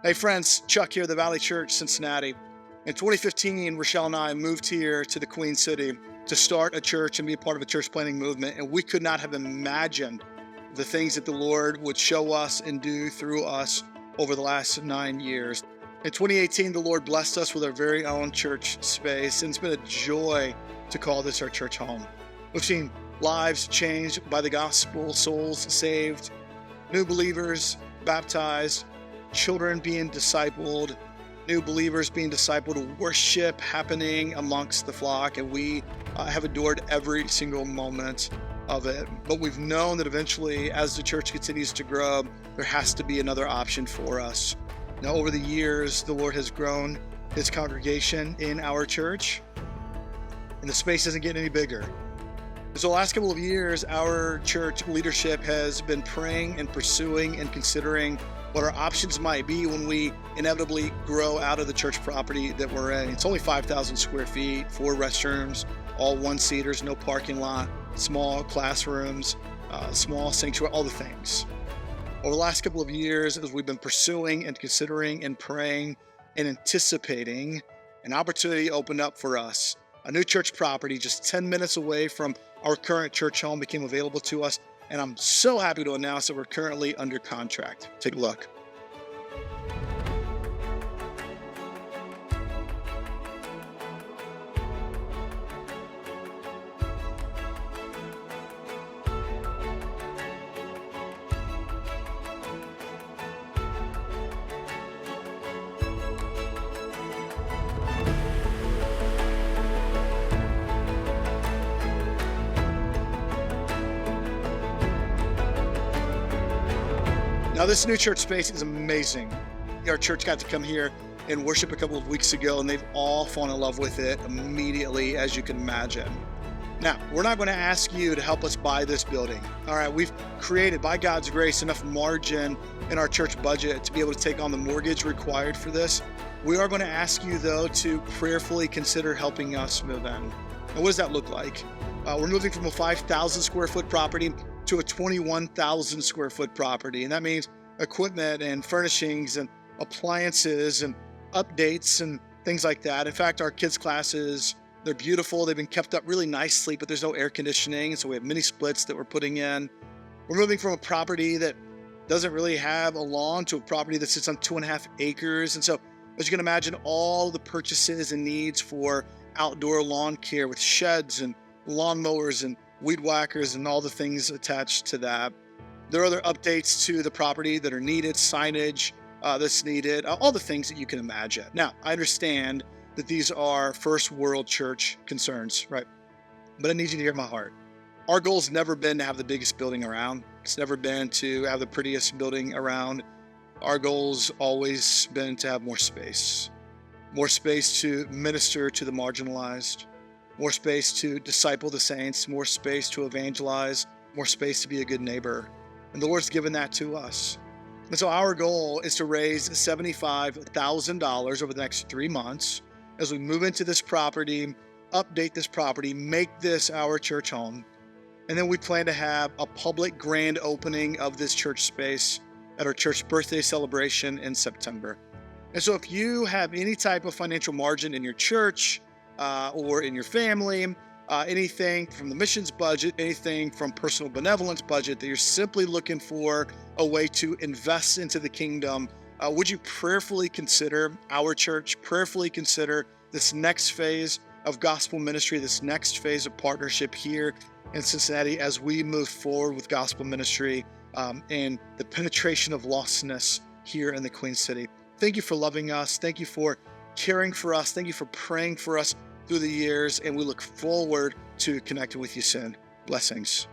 Hey friends, Chuck here, the Valley Church, Cincinnati. In 2015, Rochelle and I moved here to the Queen City to start a church and be a part of a church planting movement. And we could not have imagined the things that the Lord would show us and do through us over the last 9 years. In 2018, the Lord blessed us with our very own church space, and it's been a joy to call this our church home. We've seen lives changed by the gospel, souls saved, new believers baptized, children being discipled, new believers being discipled, worship happening amongst the flock, and we have adored every single moment of it. But we've known that eventually, as the church continues to grow, there has to be another option for us. Now, over the years, the Lord has grown His congregation in our church, and the space isn't getting any bigger. So the last couple of years, our church leadership has been praying and pursuing and considering what our options might be when we inevitably grow out of the church property that we're in. It's only 5,000 square feet, 4 restrooms, all one-seaters, no parking lot, small classrooms, small sanctuary, all the things. Over the last couple of years, as we've been pursuing and considering and praying and anticipating, an opportunity opened up for us. A new church property just 10 minutes away from our current church home became available to us, and I'm so happy to announce that we're currently under contract. Take a look. Now, this new church space is amazing. Our church got to come here and worship a couple of weeks ago, and they've all fallen in love with it immediately, as you can imagine. Now, we're not going to ask you to help us buy this building. All right, we've created, by God's grace, enough margin in our church budget to be able to take on the mortgage required for this. We are going to ask you, though, to prayerfully consider helping us move in. And what does that look like? We're moving from a 5,000 square foot property to a 21,000 square foot property. And that means equipment and furnishings and appliances and updates and things like that. In fact, our kids' classes, they're beautiful. They've been kept up really nicely, but there's no air conditioning. So we have mini splits that we're putting in. We're moving from a property that doesn't really have a lawn to a property that sits on 2.5 acres. And so, as you can imagine, all the purchases and needs for outdoor lawn care with sheds and lawnmowers and weed whackers and all the things attached to that. There are other updates to the property that are needed, signage that's needed, all the things that you can imagine. Now, I understand that these are first world church concerns, right? But I need you to hear my heart. Our goal's never been to have the biggest building around. It's never been to have the prettiest building around. Our goal's always been to have more space to minister to the marginalized, more space to disciple the saints, more space to evangelize, more space to be a good neighbor. And the Lord's given that to us. And so our goal is to raise $75,000 over the next 3 months as we move into this property, update this property, make this our church home. And then we plan to have a public grand opening of this church space at our church birthday celebration in September. And so if you have any type of financial margin in your church, or in your family, anything from the missions budget, anything from personal benevolence budget that you're simply looking for a way to invest into the kingdom, would you prayerfully consider our church, prayerfully consider this next phase of gospel ministry, this next phase of partnership here in Cincinnati as we move forward with gospel ministry and the penetration of lostness here in the Queen City. Thank you for loving us. Thank you for caring for us. Thank you for praying for us through the years, and we look forward to connecting with you soon. Blessings.